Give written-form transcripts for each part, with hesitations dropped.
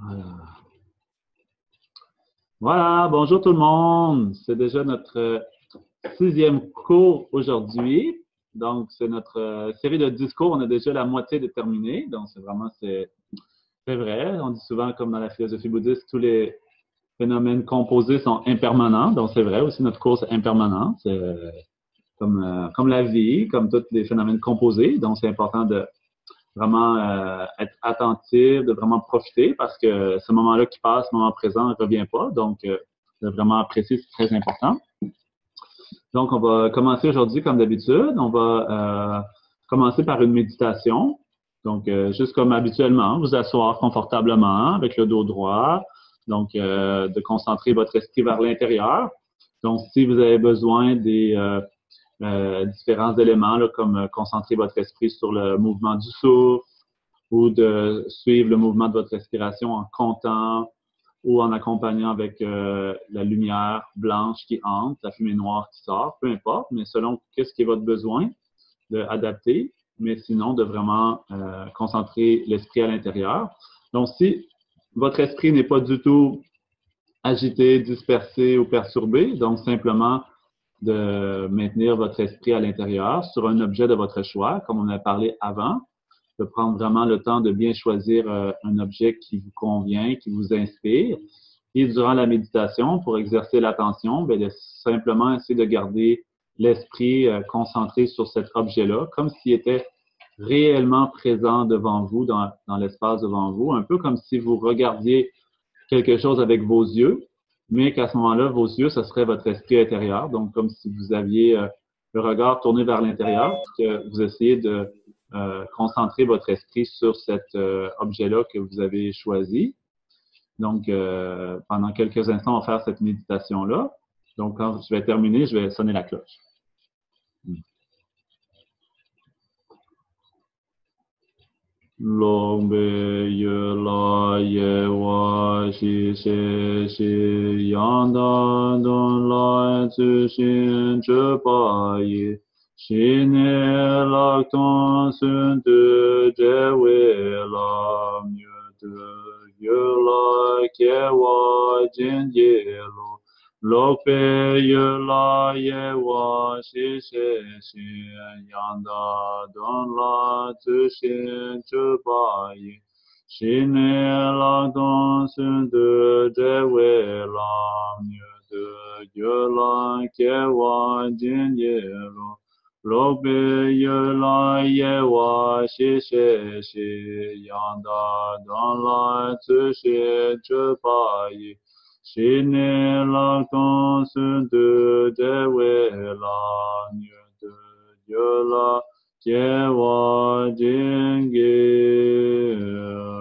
Voilà. Voilà, bonjour tout le monde. C'est déjà notre sixième cours aujourd'hui. Donc, c'est notre série de 10 cours. On a déjà la moitié de terminé. Donc, c'est vrai. On dit souvent, comme dans la philosophie bouddhiste, tous les phénomènes composés sont impermanents. Donc, c'est vrai aussi, notre cours est impermanent. C'est comme la vie, comme tous les phénomènes composés. Donc, c'est important de vraiment être attentif, de vraiment profiter parce que ce moment-là qui passe, ce moment présent, ne revient pas. Donc, de vraiment apprécier, c'est très important. Donc, on va commencer aujourd'hui comme d'habitude. On va commencer par une méditation. Donc, juste comme habituellement, vous asseoir confortablement avec le dos droit. Donc, de concentrer votre esprit vers l'intérieur. Donc, si vous avez besoin des différents éléments, là, comme concentrer votre esprit sur le mouvement du souffle, ou de suivre le mouvement de votre respiration en comptant ou en accompagnant avec la lumière blanche qui entre, la fumée noire qui sort, peu importe, mais selon qu'est-ce qui est votre besoin, d'adapter, mais sinon de vraiment concentrer l'esprit à l'intérieur. Donc, si votre esprit n'est pas du tout agité, dispersé ou perturbé, donc simplement de maintenir votre esprit à l'intérieur sur un objet de votre choix, comme on a parlé avant, de prendre vraiment le temps de bien choisir un objet qui vous convient, qui vous inspire. Et durant la méditation, pour exercer l'attention, de simplement essayer de garder l'esprit concentré sur cet objet-là, comme s'il était réellement présent devant vous, dans l'espace devant vous, un peu comme si vous regardiez quelque chose avec vos yeux, mais qu'à ce moment-là, vos yeux, ce serait votre esprit intérieur. Donc, comme si vous aviez le regard tourné vers l'intérieur, que vous essayez de concentrer votre esprit sur cet objet-là que vous avez choisi. Donc, pendant quelques instants, on va faire cette méditation-là. Donc, quand je vais terminer, je vais sonner la cloche. Long bei ye la ye wa shi she shi yang dan don la zu xin zhe ba yi shi ne lak ton sun de zhe wei la miu de ye la ke wa jin ye lo lo bei ye la ye wa shi she shi yang da don la zu xin zhe ba yi shi ne la don sun de zhe wei la miu de ye la ke wa jin ye lo lo bei ye la ye wa shi she shi yang da don la zu xin zhe ba yi shi ne la don sun de zhe wei la miu de ye la ke wa jin ye lo.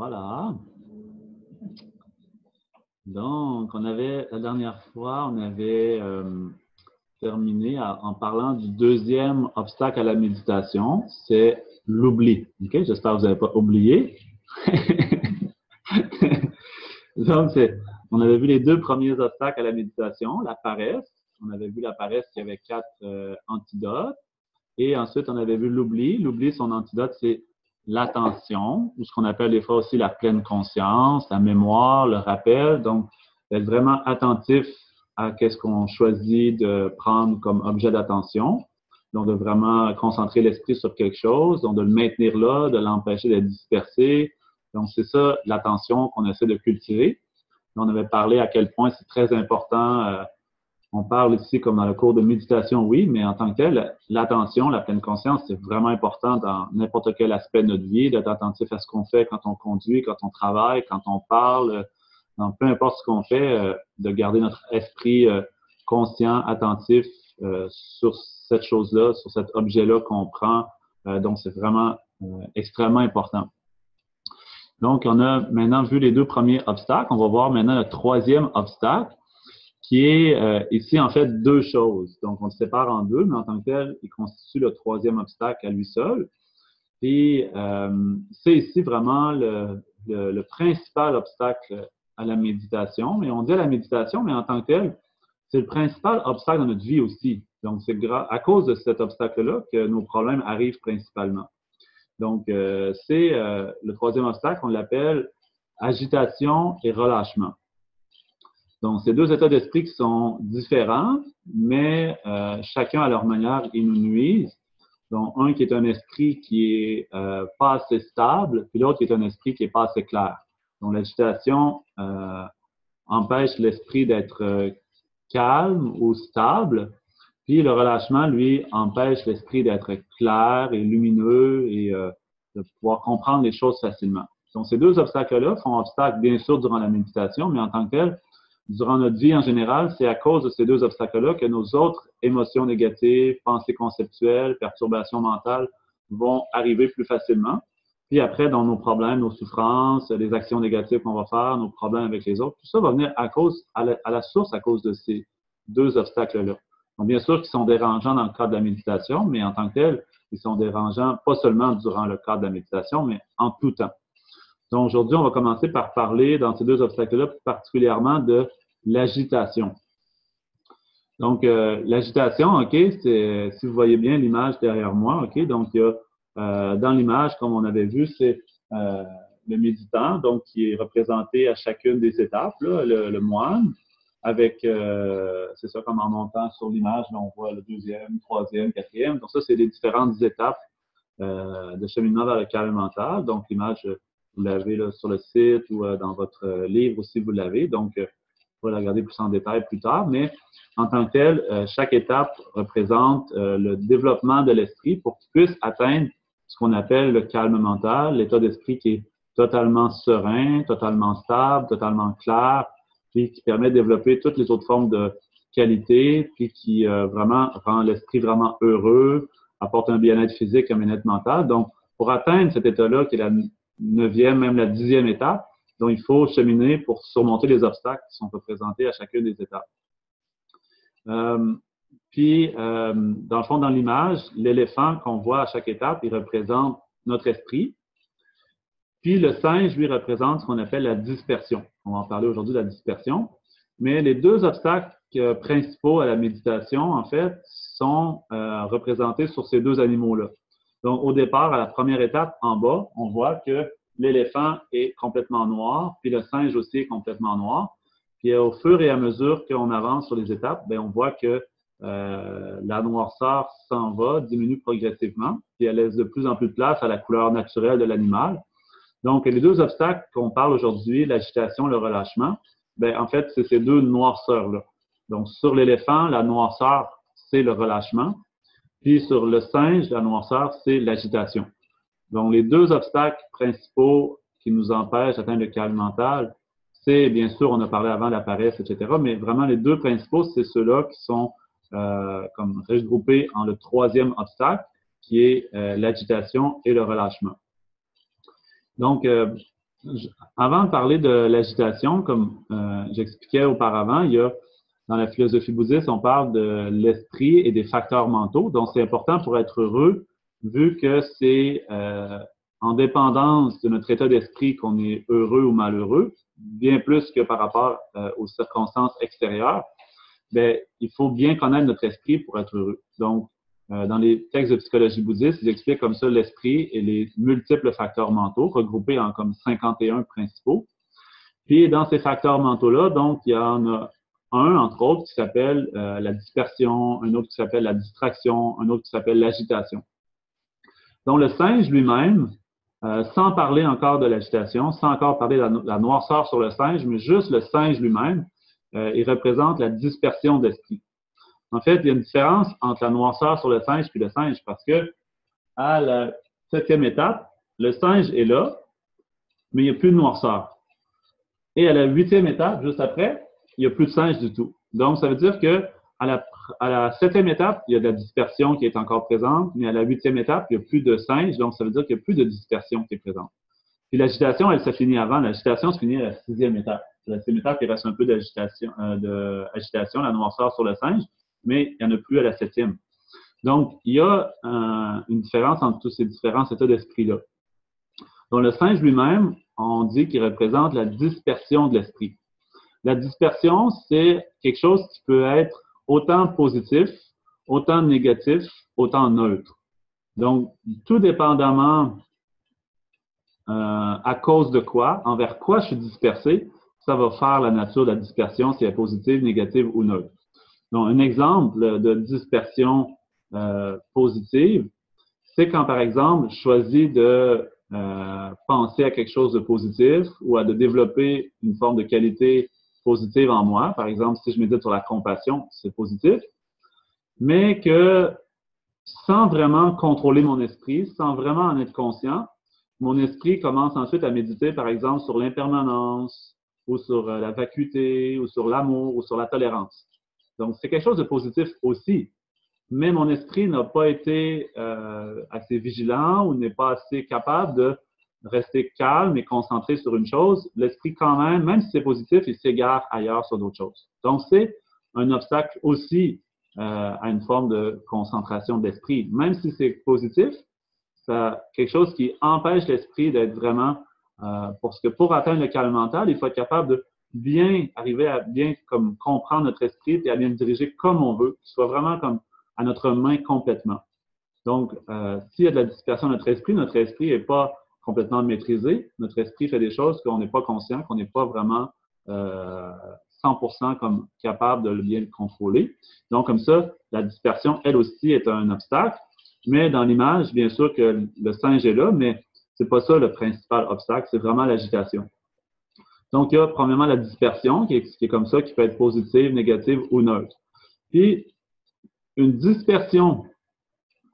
Voilà. Donc, la dernière fois, on avait terminé en parlant du deuxième obstacle à la méditation, c'est l'oubli. OK? J'espère que vous n'avez pas oublié. Donc, on avait vu les deux premiers obstacles à la méditation, la paresse. On avait vu la paresse qui avait 4 antidotes. Et ensuite, on avait vu l'oubli. L'oubli, son antidote, c'est l'attention, ou ce qu'on appelle des fois aussi la pleine conscience, la mémoire, le rappel. Donc, d'être vraiment attentif à qu'est-ce qu'on choisit de prendre comme objet d'attention. Donc, de vraiment concentrer l'esprit sur quelque chose, donc de le maintenir là, de l'empêcher d'être dispersé. Donc, c'est ça l'attention qu'on essaie de cultiver. On avait parlé à quel point c'est très important. On parle ici comme dans le cours de méditation, oui, mais en tant que tel, l'attention, la pleine conscience, c'est vraiment important dans n'importe quel aspect de notre vie, d'être attentif à ce qu'on fait quand on conduit, quand on travaille, quand on parle, dans peu importe ce qu'on fait, de garder notre esprit conscient, attentif sur cette chose-là, sur cet objet-là qu'on prend. Donc, c'est vraiment extrêmement important. Donc, on a maintenant vu les deux premiers obstacles. On va voir maintenant le troisième obstacle, qui est ici, en fait, deux choses. Donc, on le sépare en deux, mais en tant que tel, il constitue le troisième obstacle à lui seul. Puis, c'est ici vraiment le principal obstacle à la méditation. Mais on dit à la méditation, mais en tant que tel, c'est le principal obstacle dans notre vie aussi. Donc, c'est à cause de cet obstacle-là que nos problèmes arrivent principalement. Donc, c'est le troisième obstacle, on l'appelle agitation et relâchement. Donc, c'est deux états d'esprit qui sont différents, mais chacun à leur manière, ils nous nuisent. Donc, un qui est un esprit qui est pas assez stable, puis l'autre qui est un esprit qui est pas assez clair. Donc, l'agitation empêche l'esprit d'être calme ou stable, puis le relâchement, lui, empêche l'esprit d'être clair et lumineux et de pouvoir comprendre les choses facilement. Donc, ces deux obstacles-là font obstacle, bien sûr, durant la méditation, mais en tant que tel, durant notre vie en général, c'est à cause de ces deux obstacles-là que nos autres émotions négatives, pensées conceptuelles, perturbations mentales vont arriver plus facilement. Puis après, dans nos problèmes, nos souffrances, les actions négatives qu'on va faire, nos problèmes avec les autres, tout ça va venir à la source à cause de ces deux obstacles-là. Donc, bien sûr qu'ils sont dérangeants dans le cadre de la méditation, mais en tant que tels, ils sont dérangeants pas seulement durant le cadre de la méditation, mais en tout temps. Donc, aujourd'hui, on va commencer par parler dans ces deux obstacles-là, particulièrement de l'agitation. Donc, l'agitation, OK, c'est, si vous voyez bien l'image derrière moi, OK, donc il y a dans l'image, comme on avait vu, c'est le méditant, donc qui est représenté à chacune des étapes, là, le moine, avec, c'est ça, comme en montant sur l'image, on voit le deuxième, troisième, quatrième. Donc, ça, c'est les différentes étapes de cheminement vers le calme mental. Donc, l'image, vous l'avez là, sur le site ou dans votre livre aussi, vous l'avez. Donc, on va la regarder plus en détail plus tard, mais en tant que tel, chaque étape représente le développement de l'esprit pour qu'il puisse atteindre ce qu'on appelle le calme mental, l'état d'esprit qui est totalement serein, totalement stable, totalement clair, puis qui permet de développer toutes les autres formes de qualité, puis qui vraiment rend l'esprit vraiment heureux, apporte un bien-être physique, un bien-être mental. Donc, pour atteindre cet état-là, qui est la 9e, même la 10e étape, donc il faut cheminer pour surmonter les obstacles qui sont représentés à chacune des étapes. Puis, dans le fond, dans l'image, l'éléphant qu'on voit à chaque étape, il représente notre esprit. Puis, le singe, lui, représente ce qu'on appelle la dispersion. On va en parler aujourd'hui de la dispersion. Mais les deux obstacles principaux à la méditation, en fait, sont représentés sur ces deux animaux-là. Donc, au départ, à la première étape, en bas, on voit que l'éléphant est complètement noir, puis le singe aussi est complètement noir. Puis au fur et à mesure qu'on avance sur les étapes, bien, on voit que la noirceur s'en va, diminue progressivement, puis elle laisse de plus en plus de place à la couleur naturelle de l'animal. Donc, les deux obstacles qu'on parle aujourd'hui, l'agitation et le relâchement, bien, en fait, c'est ces deux noirceurs-là. Donc, sur l'éléphant, la noirceur, c'est le relâchement. Puis sur le singe, la noirceur, c'est l'agitation. Donc, les deux obstacles principaux qui nous empêchent d'atteindre le calme mental, c'est, bien sûr, on a parlé avant la paresse, etc., mais vraiment les deux principaux, c'est ceux-là qui sont comme regroupés en le troisième obstacle, qui est l'agitation et le relâchement. Donc, Avant de parler de l'agitation, comme j'expliquais auparavant, il y a dans la philosophie bouddhiste, on parle de l'esprit et des facteurs mentaux. Donc, c'est important pour être heureux, vu que c'est en dépendance de notre état d'esprit qu'on est heureux ou malheureux, bien plus que par rapport aux circonstances extérieures. Bien, il faut bien connaître notre esprit pour être heureux. Donc, dans les textes de psychologie bouddhiste, ils expliquent comme ça l'esprit et les multiples facteurs mentaux, regroupés en comme 51 principaux. Puis, dans ces facteurs mentaux-là, donc, il y en a un, entre autres, qui s'appelle la dispersion, un autre qui s'appelle la distraction, un autre qui s'appelle l'agitation. Donc, le singe lui-même, sans parler encore de l'agitation, sans encore parler de la noirceur sur le singe, mais juste le singe lui-même, il représente la dispersion d'esprit. En fait, il y a une différence entre la noirceur sur le singe et le singe parce que à la 7e étape, le singe est là, mais il n'y a plus de noirceur. Et à la 8e étape, juste après, il n'y a plus de singe du tout. Donc, ça veut dire que à la 7e étape, il y a de la dispersion qui est encore présente, mais à la 8e étape, il n'y a plus de singe, donc ça veut dire qu'il n'y a plus de dispersion qui est présente. Puis l'agitation, elle se finit avant. L'agitation se finit à la 6e étape. À la 6e étape, il reste un peu d'agitation, la noirceur sur le singe, mais il n'y en a plus à la 7e. Donc, il y a une différence entre tous ces différents états d'esprit-là. Donc, le singe lui-même, on dit qu'il représente la dispersion de l'esprit. La dispersion, c'est quelque chose qui peut être autant positif, autant négatif, autant neutre. Donc, tout dépendamment à cause de quoi, envers quoi je suis dispersé, ça va faire la nature de la dispersion, si elle est positive, négative ou neutre. Donc, un exemple de dispersion positive, c'est quand, par exemple, je choisis de penser à quelque chose de positif ou à de développer une forme de qualité positive en moi. Par exemple, si je médite sur la compassion, c'est positif, mais que sans vraiment contrôler mon esprit, sans vraiment en être conscient, mon esprit commence ensuite à méditer, par exemple, sur l'impermanence ou sur la vacuité ou sur l'amour ou sur la tolérance. Donc, c'est quelque chose de positif aussi, mais mon esprit n'a pas été assez vigilant ou n'est pas assez capable de rester calme et concentré sur une chose. L'esprit, quand même si c'est positif, il s'égare ailleurs sur d'autres choses. Donc, c'est un obstacle aussi à une forme de concentration d'esprit. Même si c'est positif, c'est quelque chose qui empêche l'esprit d'être vraiment, parce que pour atteindre le calme mental, il faut être capable de bien arriver à bien comme comprendre notre esprit et à bien le diriger comme on veut, qu'il soit vraiment comme à notre main complètement. Donc, s'il y a de la dispersion de notre esprit n'est pas complètement maîtrisé. Notre esprit fait des choses qu'on n'est pas conscient, qu'on n'est pas vraiment 100% comme capable de le bien contrôler. Donc, comme ça, la dispersion, elle aussi, est un obstacle. Mais dans l'image, bien sûr que le singe est là, mais c'est pas ça le principal obstacle, c'est vraiment l'agitation. Donc, il y a premièrement la dispersion qui est comme ça, qui peut être positive, négative ou neutre. Puis, une dispersion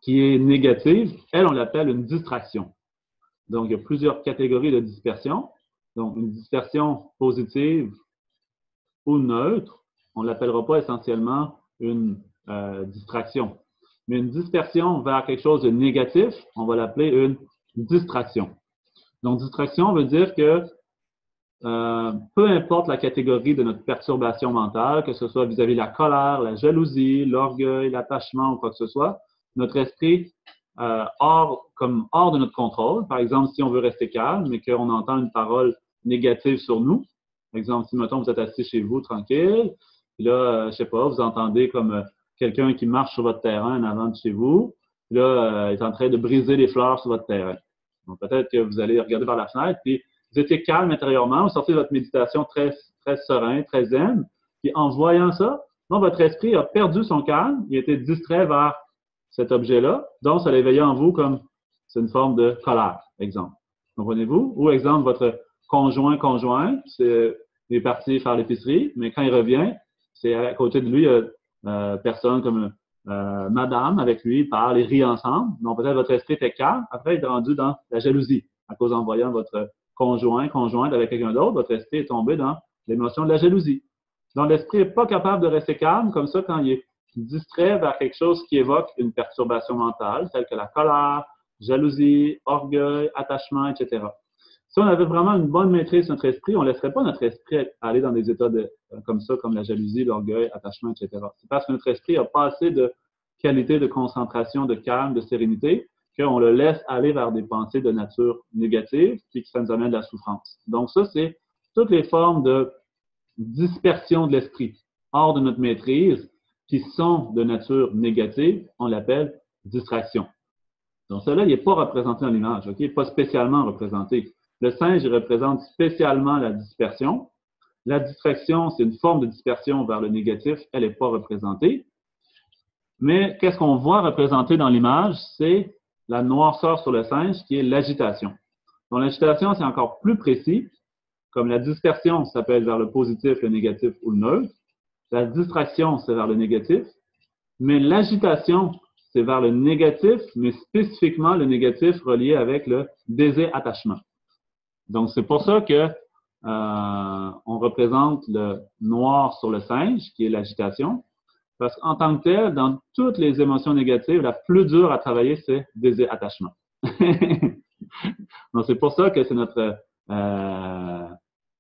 qui est négative, elle, on l'appelle une distraction. Donc, il y a plusieurs catégories de dispersion. Donc, une dispersion positive ou neutre, on ne l'appellera pas essentiellement une distraction. Mais une dispersion vers quelque chose de négatif, on va l'appeler une distraction. Donc, distraction veut dire que peu importe la catégorie de notre perturbation mentale, que ce soit vis-à-vis de la colère, la jalousie, l'orgueil, l'attachement ou quoi que ce soit, notre esprit hors de notre contrôle. Par exemple, si on veut rester calme, mais qu'on entend une parole négative sur nous, par exemple, si, mettons, vous êtes assis chez vous, tranquille, puis là, je sais pas, vous entendez comme quelqu'un qui marche sur votre terrain en avant de chez vous, puis là, est en train de briser les fleurs sur votre terrain. Donc, peut-être que vous allez regarder par la fenêtre, puis vous étiez calme intérieurement, vous sortez de votre méditation très, très serein, très zen, puis en voyant ça, donc votre esprit a perdu son calme, il a été distrait vers cet objet-là, donc ça l'éveillait en vous comme c'est une forme de colère, exemple. Comprenez-vous? Ou exemple, votre conjoint, il est parti faire l'épicerie, mais quand il revient, c'est à côté de lui, il y a personne comme madame avec lui, il parle, ils rient ensemble. Donc peut-être votre esprit était calme, après il est rendu dans la jalousie, à cause en voyant votre conjointe avec quelqu'un d'autre, votre esprit est tombé dans l'émotion de la jalousie. Donc l'esprit n'est pas capable de rester calme comme ça quand il est distrait vers quelque chose qui évoque une perturbation mentale, telle que la colère, jalousie, orgueil, attachement, etc. Si on avait vraiment une bonne maîtrise de notre esprit, on ne laisserait pas notre esprit aller dans des états comme ça, comme la jalousie, l'orgueil, attachement, etc. C'est parce que notre esprit n'a pas assez de qualité de concentration, de calme, de sérénité, qu'on le laisse aller vers des pensées de nature négative, puis que ça nous amène de la souffrance. Donc ça, c'est toutes les formes de dispersion de l'esprit hors de notre maîtrise, qui sont de nature négative, on l'appelle distraction. Donc, cela, il n'est pas représenté dans l'image, OK? Pas spécialement représenté. Le singe, il représente spécialement la dispersion. La distraction, c'est une forme de dispersion vers le négatif, elle n'est pas représentée. Mais qu'est-ce qu'on voit représenté dans l'image? C'est la noirceur sur le singe, qui est l'agitation. Donc, l'agitation, c'est encore plus précis. Comme la dispersion, ça peut être vers le positif, le négatif ou le neutre. La distraction, c'est vers le négatif. Mais l'agitation, c'est vers le négatif, mais spécifiquement le négatif relié avec le désir-attachement. Donc, c'est pour ça que on représente le noir sur le singe, qui est l'agitation, parce qu'en tant que tel, dans toutes les émotions négatives, la plus dure à travailler, c'est désir-attachement. Donc, c'est pour ça que c'est notre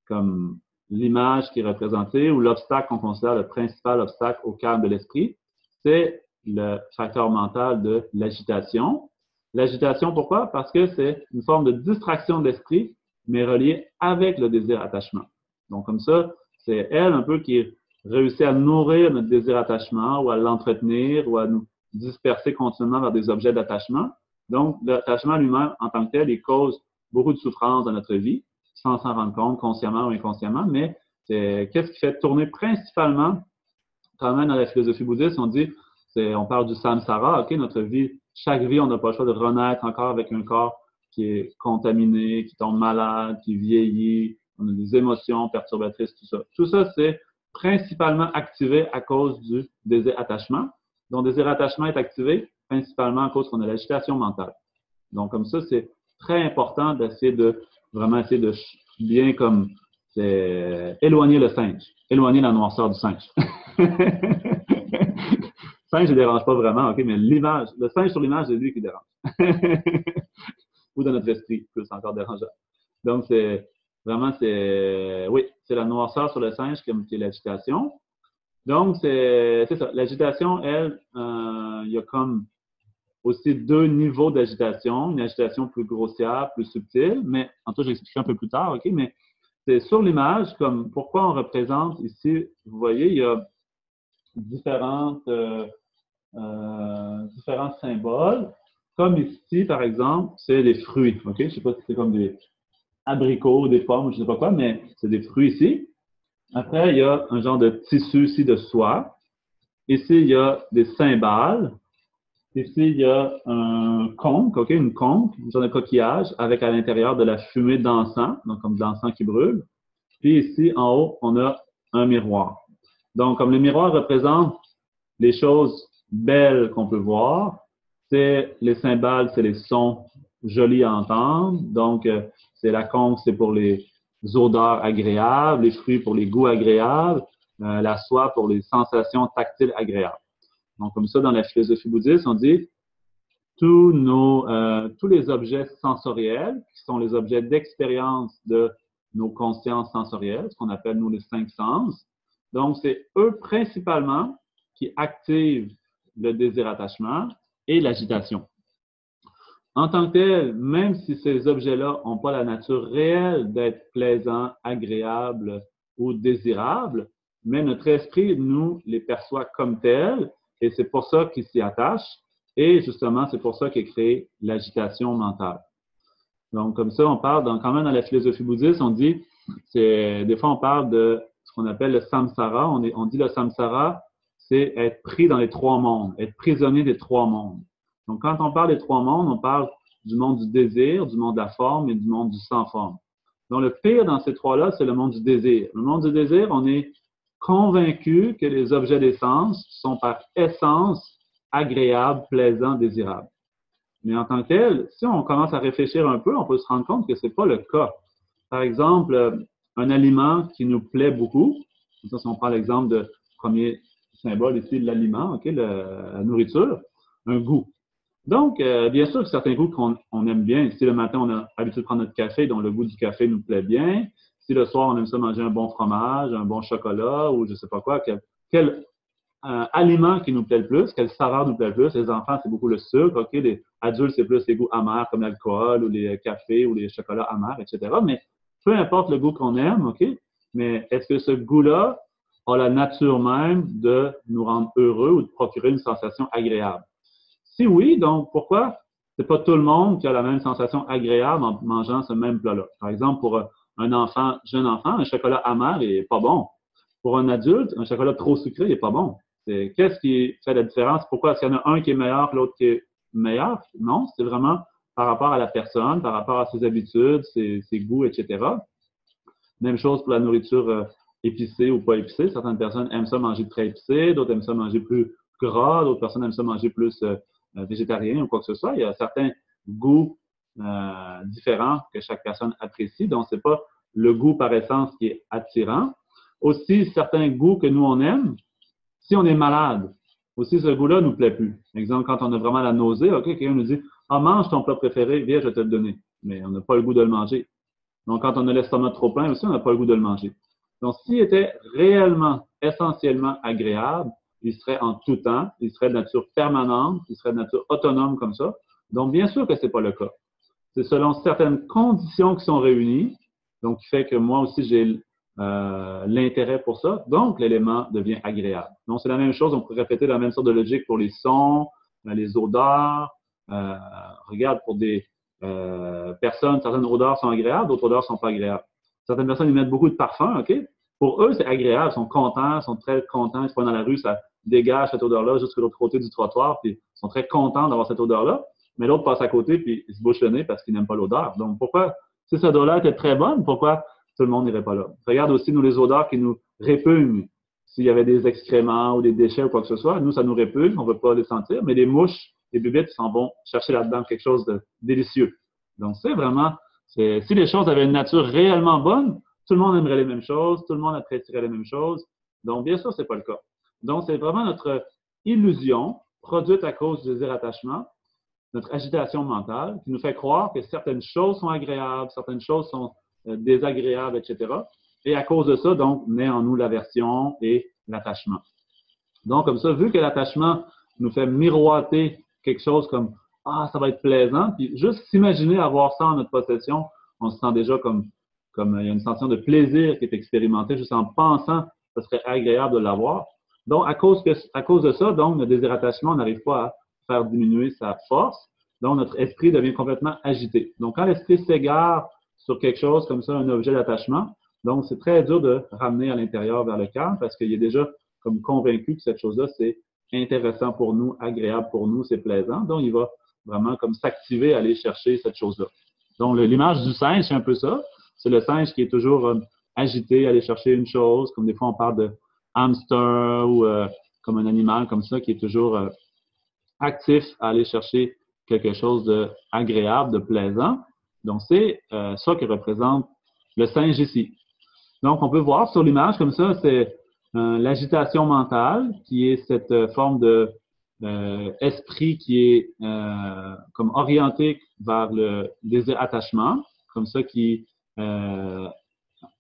comme l'image qui est représentée ou l'obstacle qu'on considère le principal obstacle au calme de l'esprit, c'est le facteur mental de l'agitation. L'agitation, pourquoi? Parce que c'est une forme de distraction de l'esprit, mais reliée avec le désir-attachement. Donc, comme ça, c'est elle un peu qui réussit à nourrir notre désir-attachement ou à l'entretenir ou à nous disperser continuellement vers des objets d'attachement. Donc, l'attachement lui-même, en tant que tel, il cause beaucoup de souffrance dans notre vie, sans s'en rendre compte, consciemment ou inconsciemment, mais qu'est-ce qui fait tourner principalement, quand même dans la philosophie bouddhiste, on parle du samsara, OK, notre vie, chaque vie, on n'a pas le choix de renaître encore avec un corps qui est contaminé, qui tombe malade, qui vieillit, on a des émotions perturbatrices, tout ça. Tout ça, c'est principalement activé à cause du désir-attachement. Donc, le désir-attachement est activé principalement à cause qu'on a l'agitation mentale. Donc, comme ça, c'est très important d'essayer de vraiment essayer de bien comme éloigner le singe, éloigner la noirceur du singe. Le singe ne dérange pas vraiment, OK, mais l'image, le singe sur l'image, c'est lui qui dérange. Ou dans notre esprit, c'est encore dérangeant. Donc, oui, c'est la noirceur sur le singe qui est l'agitation. Donc, c'est ça. L'agitation, elle, il y a comme aussi deux niveaux d'agitation, une agitation plus grossière, plus subtile, mais en tout cas, j'expliquerai un peu plus tard, OK, mais c'est sur l'image, comme pourquoi on représente ici, vous voyez, il y a différents symboles, comme ici, par exemple, c'est des fruits, OK, je ne sais pas si c'est comme des abricots, des pommes, je ne sais pas quoi, mais c'est des fruits ici. Après, il y a un genre de tissu ici de soie. Ici, il y a des cymbales. Ici, il y a un conque, OK, une conque, un genre de coquillage avec à l'intérieur de la fumée d'encens, donc comme de l'encens qui brûle. Puis ici, en haut, on a un miroir. Donc, comme le miroir représente les choses belles qu'on peut voir, c'est les cymbales, c'est les sons jolis à entendre. Donc, c'est la conque, c'est pour les odeurs agréables, les fruits pour les goûts agréables, la soie pour les sensations tactiles agréables. Donc, comme ça, dans la philosophie bouddhiste, on dit tous les objets sensoriels, qui sont les objets d'expérience de nos consciences sensorielles, ce qu'on appelle, nous, les 5 sens. Donc, c'est eux principalement qui activent le désir-attachement et l'agitation. En tant que tel, même si ces objets-là n'ont pas la nature réelle d'être plaisants, agréables ou désirables, mais notre esprit, nous, les perçoit comme tels, et c'est pour ça qu'ils s'y attachent, et justement, c'est pour ça qu'est créée l'agitation mentale. Donc, comme ça, on parle, quand même dans la philosophie bouddhiste, on dit, des fois on parle de ce qu'on appelle le samsara, on dit le samsara, c'est être pris dans les 3 mondes, être prisonnier des 3 mondes. Donc, quand on parle des 3 mondes, on parle du monde du désir, du monde de la forme et du monde du sans forme. Donc, le pire dans ces 3-là, c'est le monde du désir. Le monde du désir, on est convaincu que les objets des sens sont par essence agréables, plaisants, désirables. Mais en tant que tel, si on commence à réfléchir un peu, on peut se rendre compte que ce n'est pas le cas. Par exemple, un aliment qui nous plaît beaucoup, si on prend l'exemple du premier symbole ici de l'aliment, okay, la nourriture, un goût. Donc, bien sûr que certains goûts qu'on aime bien. Si le matin, on a l'habitude de prendre notre café, donc le goût du café nous plaît bien. Si le soir, on aime ça manger un bon fromage, un bon chocolat ou je ne sais pas quoi, quel aliment qui nous plaît le plus, quelle saveur nous plaît le plus. Les enfants, c'est beaucoup le sucre. OK? Les adultes, c'est plus les goûts amers comme l'alcool ou les cafés ou les chocolats amers, etc. Mais peu importe le goût qu'on aime, OK? Mais est-ce que ce goût-là a la nature même de nous rendre heureux ou de procurer une sensation agréable? Si oui, donc pourquoi c'est pas tout le monde qui a la même sensation agréable en mangeant ce même plat-là? Par exemple, pour un enfant, jeune enfant, un chocolat amer n'est pas bon. Pour un adulte, un chocolat trop sucré n'est pas bon. Qu'est-ce qui fait la différence? Pourquoi est-ce qu'il y en a un qui est meilleur que l'autre qui est meilleur? Non, c'est vraiment par rapport à la personne, par rapport à ses habitudes, ses goûts, etc. Même chose pour la nourriture épicée ou pas épicée. Certaines personnes aiment ça manger très épicé, d'autres aiment ça manger plus gras, d'autres personnes aiment ça manger plus végétarien ou quoi que ce soit. Il y a certains goûts différents que chaque personne apprécie. Donc, ce n'est pas le goût par essence qui est attirant. Aussi, certains goûts que nous, on aime, si on est malade, aussi ce goût-là ne nous plaît plus. Par exemple, quand on a vraiment la nausée, OK, quelqu'un nous dit « Ah, mange ton plat préféré, viens, je vais te le donner. » Mais on n'a pas le goût de le manger. Donc, quand on a l'estomac trop plein aussi, on n'a pas le goût de le manger. Donc, s'il était réellement, essentiellement agréable, il serait en tout temps, il serait de nature permanente, il serait de nature autonome comme ça. Donc, bien sûr que ce n'est pas le cas. C'est selon certaines conditions qui sont réunies, donc qui fait que moi aussi, j'ai l'intérêt pour ça. Donc, l'élément devient agréable. Donc, c'est la même chose, on pourrait répéter la même sorte de logique pour les sons, les odeurs. Regarde, pour des personnes, certaines odeurs sont agréables, d'autres odeurs ne sont pas agréables. Certaines personnes, ils mettent beaucoup de parfum, OK? Pour eux, c'est agréable, ils sont contents, ils sont très contents, ils se prennent dans la rue, ça dégage cette odeur-là jusqu'à l'autre côté du trottoir, puis ils sont très contents d'avoir cette odeur-là. Mais l'autre passe à côté, puis il se bouche le nez parce qu'il n'aime pas l'odeur. Donc, pourquoi, si cette odeur-là était très bonne, pourquoi tout le monde n'irait pas là? Regarde aussi, nous, les odeurs qui nous répugnent. S'il y avait des excréments ou des déchets ou quoi que ce soit, nous, ça nous répugne, on ne veut pas les sentir, mais les mouches, les bubettes, ils s'en vont chercher là-dedans quelque chose de délicieux. Donc, c'est vraiment, si les choses avaient une nature réellement bonne, tout le monde aimerait les mêmes choses, tout le monde apprécierait les mêmes choses. Donc, bien sûr, ce n'est pas le cas. Donc, c'est vraiment notre illusion produite à cause du désir attachement, notre agitation mentale, qui nous fait croire que certaines choses sont agréables, certaines choses sont désagréables, etc. Et à cause de ça, donc, naît en nous l'aversion et l'attachement. Donc, comme ça, vu que l'attachement nous fait miroiter quelque chose comme « Ah, ça va être plaisant », puis juste s'imaginer avoir ça en notre possession, on se sent déjà comme il y a une sensation de plaisir qui est expérimentée juste en pensant que ce serait agréable de l'avoir. Donc, à cause de ça, donc, notre désattachement n'arrive pas à faire diminuer sa force. Donc, notre esprit devient complètement agité. Donc, quand l'esprit s'égare sur quelque chose comme ça, un objet d'attachement, donc, c'est très dur de ramener à l'intérieur vers le calme parce qu'il est déjà comme convaincu que cette chose-là, c'est intéressant pour nous, agréable pour nous, c'est plaisant. Donc, il va vraiment comme s'activer à aller chercher cette chose-là. Donc, l'image du singe, c'est un peu ça. C'est le singe qui est toujours agité, aller chercher une chose, comme des fois on parle de hamster ou comme un animal comme ça qui est toujours actif à aller chercher quelque chose d'agréable, de plaisant. Donc, c'est ça que représente le singe ici. Donc, on peut voir sur l'image comme ça, c'est l'agitation mentale qui est cette forme de esprit qui est comme orienté vers le désir attachement, comme ça qui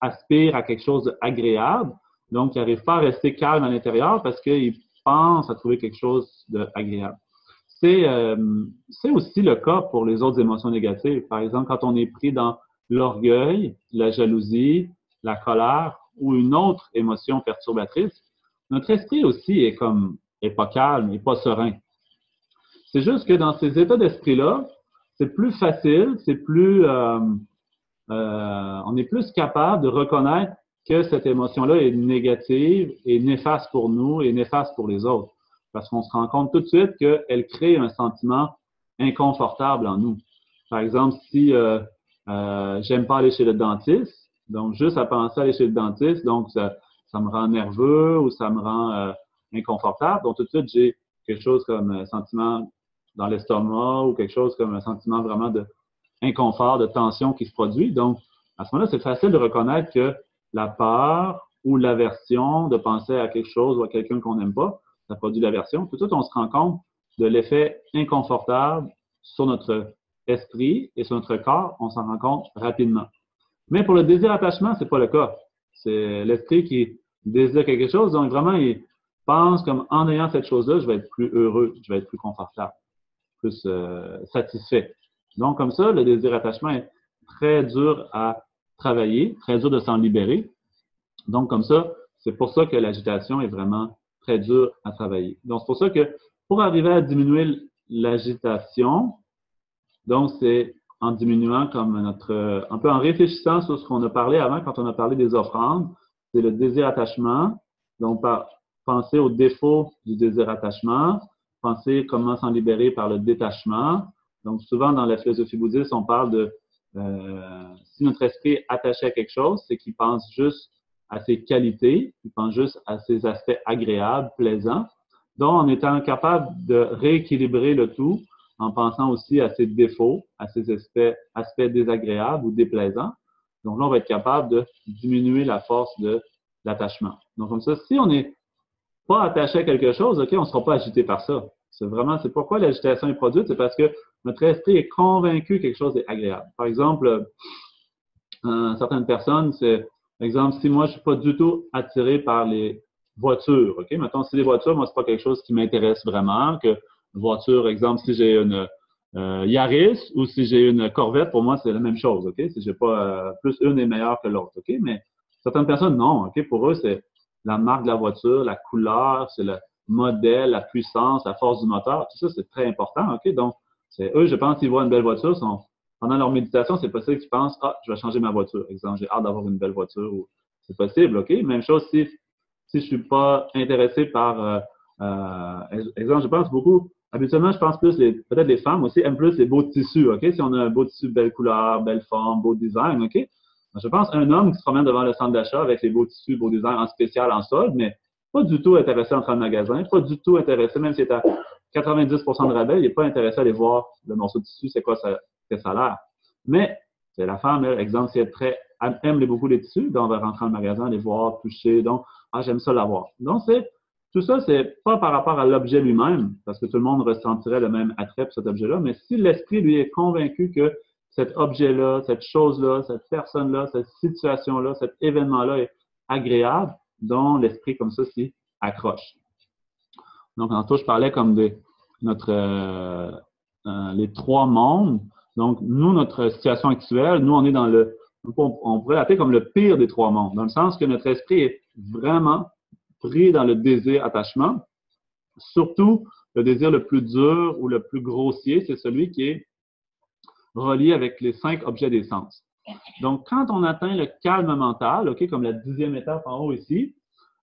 aspire à quelque chose d'agréable. Donc, il n'arrive pas à rester calme à l'intérieur parce qu'il pense à trouver quelque chose d'agréable. C'est aussi le cas pour les autres émotions négatives. Par exemple, quand on est pris dans l'orgueil, la jalousie, la colère ou une autre émotion perturbatrice, notre esprit aussi est pas calme, n'est pas serein. C'est juste que dans ces états d'esprit-là, c'est plus facile, on est plus capable de reconnaître que cette émotion-là est négative et néfaste pour nous et néfaste pour les autres. Parce qu'on se rend compte tout de suite qu'elle crée un sentiment inconfortable en nous. Par exemple, si j'aime pas aller chez le dentiste, donc juste à penser à aller chez le dentiste, donc ça me rend nerveux ou ça me rend inconfortable. Donc tout de suite, j'ai quelque chose comme un sentiment dans l'estomac ou quelque chose comme un sentiment vraiment d'inconfort, de tension qui se produit. Donc, à ce moment-là, c'est facile de reconnaître que la peur ou l'aversion de penser à quelque chose ou à quelqu'un qu'on n'aime pas, ça produit l'aversion. Tout de suite, on se rend compte de l'effet inconfortable sur notre esprit et sur notre corps, on s'en rend compte rapidement. Mais pour le désir-attachement, c'est pas le cas. C'est l'esprit qui désire quelque chose, donc vraiment, il pense comme en ayant cette chose-là, je vais être plus heureux, je vais être plus confortable, plus satisfait. Donc, comme ça, le désir-attachement est très dur à travailler, très dur de s'en libérer. Donc, comme ça, c'est pour ça que l'agitation est vraiment très dure à travailler. Donc, c'est pour ça que pour arriver à diminuer l'agitation, donc c'est en diminuant comme un peu en réfléchissant sur ce qu'on a parlé avant quand on a parlé des offrandes, c'est le désir-attachement. Donc, penser aux défauts du désir-attachement, penser comment s'en libérer par le détachement. Donc, souvent dans la philosophie bouddhiste, on parle de si notre esprit est attaché à quelque chose, c'est qu'il pense juste à ses qualités, il pense juste à ses aspects agréables, plaisants. Donc, en étant capable de rééquilibrer le tout, en pensant aussi à ses défauts, à ses aspects désagréables ou déplaisants. Donc là, on va être capable de diminuer la force de l'attachement. Donc comme ça, si on n'est pas attaché à quelque chose, OK, on ne sera pas agité par ça. C'est pourquoi l'agitation est produite, c'est parce que notre esprit est convaincu que quelque chose est agréable. Par exemple, certaines personnes, c'est, par exemple, si moi, je ne suis pas du tout attiré par les voitures, OK? Mettons, si les voitures, moi, ce n'est pas quelque chose qui m'intéresse vraiment, que voiture, exemple, si j'ai une Yaris ou si j'ai une Corvette, pour moi, c'est la même chose, OK? Si j'ai pas plus une est meilleure que l'autre, OK? Mais certaines personnes, non, OK? Pour eux, c'est la marque de la voiture, la couleur, c'est le modèle, la puissance, la force du moteur, tout ça, c'est très important, OK? Donc, eux, je pense, s'ils voient une belle voiture, pendant leur méditation, c'est possible qu'ils pensent, ah, je vais changer ma voiture. Exemple, j'ai hâte d'avoir une belle voiture. C'est possible, OK? Même chose si je suis pas intéressé par, exemple, je pense beaucoup, habituellement, je pense plus, peut-être les femmes aussi aiment plus les beaux tissus, OK? Si on a un beau tissu, belle couleur, belle forme, beau design, OK? Je pense un homme qui se promène devant le centre d'achat avec les beaux tissus, beau design en spécial, en solde, mais pas du tout intéressé à entrer dans le magasin, pas du tout intéressé, même s'il est à 90% de rabais, il n'est pas intéressé à aller voir le morceau de tissu, c'est quoi ça a l'air. Mais c'est la femme, elle, exemple, si elle aime beaucoup les tissus, donc on va rentrer dans le magasin, les voir, toucher, donc, ah, j'aime ça l'avoir. Donc, tout ça, c'est pas par rapport à l'objet lui-même, parce que tout le monde ressentirait le même attrait pour cet objet-là, mais si l'esprit, lui, est convaincu que cet objet-là, cette chose-là, cette personne-là, cette situation-là, cet événement-là est agréable, dont l'esprit, comme ça, s'y accroche. Donc, tantôt, je parlais comme les trois mondes. Donc, nous, notre situation actuelle, nous, on est dans on pourrait l'appeler comme le pire des trois mondes, dans le sens que notre esprit est vraiment pris dans le désir-attachement. Surtout, le désir le plus dur ou le plus grossier, c'est celui qui est relié avec les 5 objets des sens. Donc, quand on atteint le calme mental, OK, comme la 10e étape en haut ici,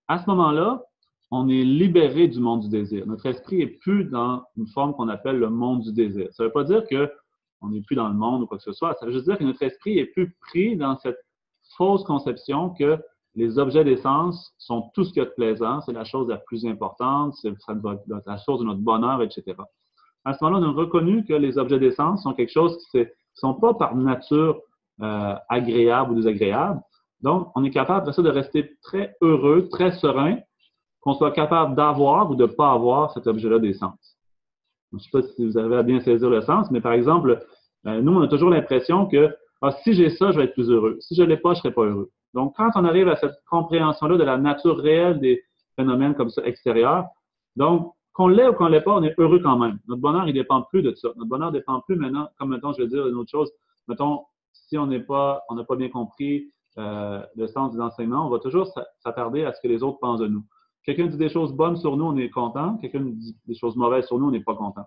à ce moment-là, on est libéré du monde du désir. Notre esprit n'est plus dans une forme qu'on appelle le monde du désir. Ça ne veut pas dire qu'on n'est plus dans le monde ou quoi que ce soit. Ça veut juste dire que notre esprit n'est plus pris dans cette fausse conception que les objets des sens sont tout ce qu'il y a de plaisant, c'est la chose la plus importante, ça doit être la source de notre bonheur, etc. À ce moment-là, on a reconnu que les objets des sens sont quelque chose qui ne sont pas par nature agréables ou désagréables. Donc, on est capable de ça de rester très heureux, très serein, qu'on soit capable d'avoir ou de ne pas avoir cet objet-là des sens. Je ne sais pas si vous arrivez à bien saisir le sens, mais par exemple, nous, on a toujours l'impression que si j'ai ça, je vais être plus heureux. Si je ne l'ai pas, je ne serai pas heureux. Donc, quand on arrive à cette compréhension-là de la nature réelle des phénomènes comme ça extérieurs, donc, qu'on l'ait ou qu'on ne l'ait pas, on est heureux quand même. Notre bonheur, il ne dépend plus de ça. Notre bonheur ne dépend plus maintenant, comme mettons, je vais dire une autre chose. Mettons, si on n'a pas bien compris le sens des enseignements, on va toujours s'attarder à ce que les autres pensent de nous. Quelqu'un dit des choses bonnes sur nous, on est content. Quelqu'un dit des choses mauvaises sur nous, on n'est pas content.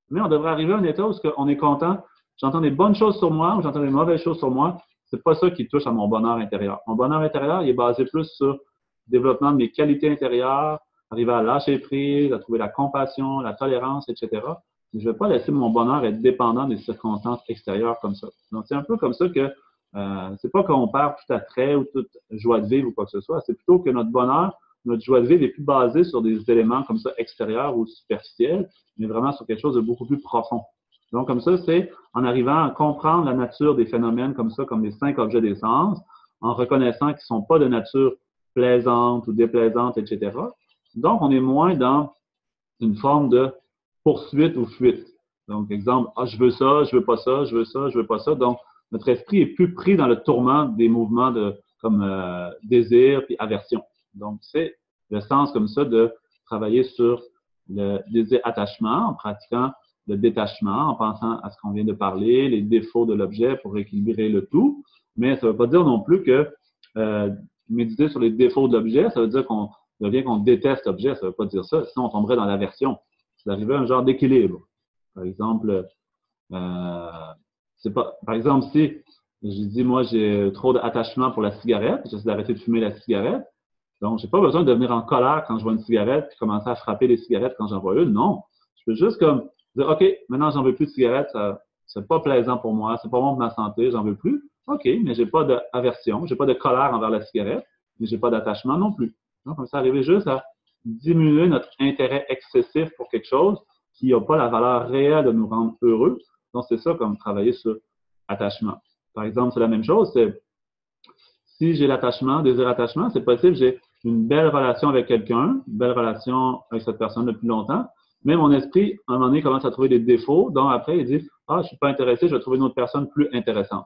Mais on devrait arriver à un état où on est content. J'entends des bonnes choses sur moi ou j'entends des mauvaises choses sur moi. C'est pas ça qui touche à mon bonheur intérieur. Mon bonheur intérieur, il est basé plus sur le développement de mes qualités intérieures, arriver à lâcher prise, à trouver la compassion, la tolérance, etc. Je ne vais pas laisser mon bonheur être dépendant des circonstances extérieures comme ça. Donc, c'est un peu comme ça que c'est pas qu'on perd tout attrait ou toute joie de vivre ou quoi que ce soit. C'est plutôt que notre bonheur, notre joie de vivre n'est plus basée sur des éléments comme ça extérieurs ou superficiels, mais vraiment sur quelque chose de beaucoup plus profond. Donc, comme ça, c'est en arrivant à comprendre la nature des phénomènes comme ça, comme les 5 objets des sens, en reconnaissant qu'ils ne sont pas de nature plaisante ou déplaisante, etc. Donc, on est moins dans une forme de poursuite ou fuite. Donc, exemple, ah, je veux ça, je veux pas ça, je veux ça, je veux pas ça. Donc, notre esprit est plus pris dans le tourment des mouvements comme désir puis aversion. Donc, c'est le sens comme ça de travailler sur le désir attachement en pratiquant le détachement, en pensant à ce qu'on vient de parler, les défauts de l'objet pour équilibrer le tout. Mais ça ne veut pas dire non plus que méditer sur les défauts de l'objet, ça veut dire qu'on déteste l'objet, ça ne veut pas dire ça. Sinon, on tomberait dans l'aversion. C'est d'arriver à un genre d'équilibre. Par exemple, par exemple, si je dis, moi, j'ai trop d'attachement pour la cigarette, j'essaie d'arrêter de fumer la cigarette, donc, j'ai pas besoin de devenir en colère quand je vois une cigarette puis commencer à frapper les cigarettes quand j'en vois une. Non. Je peux juste comme dire, OK, maintenant, j'en veux plus de cigarettes, c'est pas plaisant pour moi, c'est pas bon pour ma santé, j'en veux plus. OK, mais j'ai pas d'aversion, j'ai pas de colère envers la cigarette, mais j'ai pas d'attachement non plus. Donc, comme ça, arriver juste à diminuer notre intérêt excessif pour quelque chose qui n'a pas la valeur réelle de nous rendre heureux. Donc, c'est ça comme travailler sur attachement. Par exemple, c'est la même chose, c'est si j'ai l'attachement, désir attachement, c'est possible, j'ai une belle relation avec quelqu'un, une belle relation avec cette personne depuis longtemps, mais mon esprit, à un moment donné, commence à trouver des défauts, donc après, il dit « Ah, je ne suis pas intéressé, je vais trouver une autre personne plus intéressante. »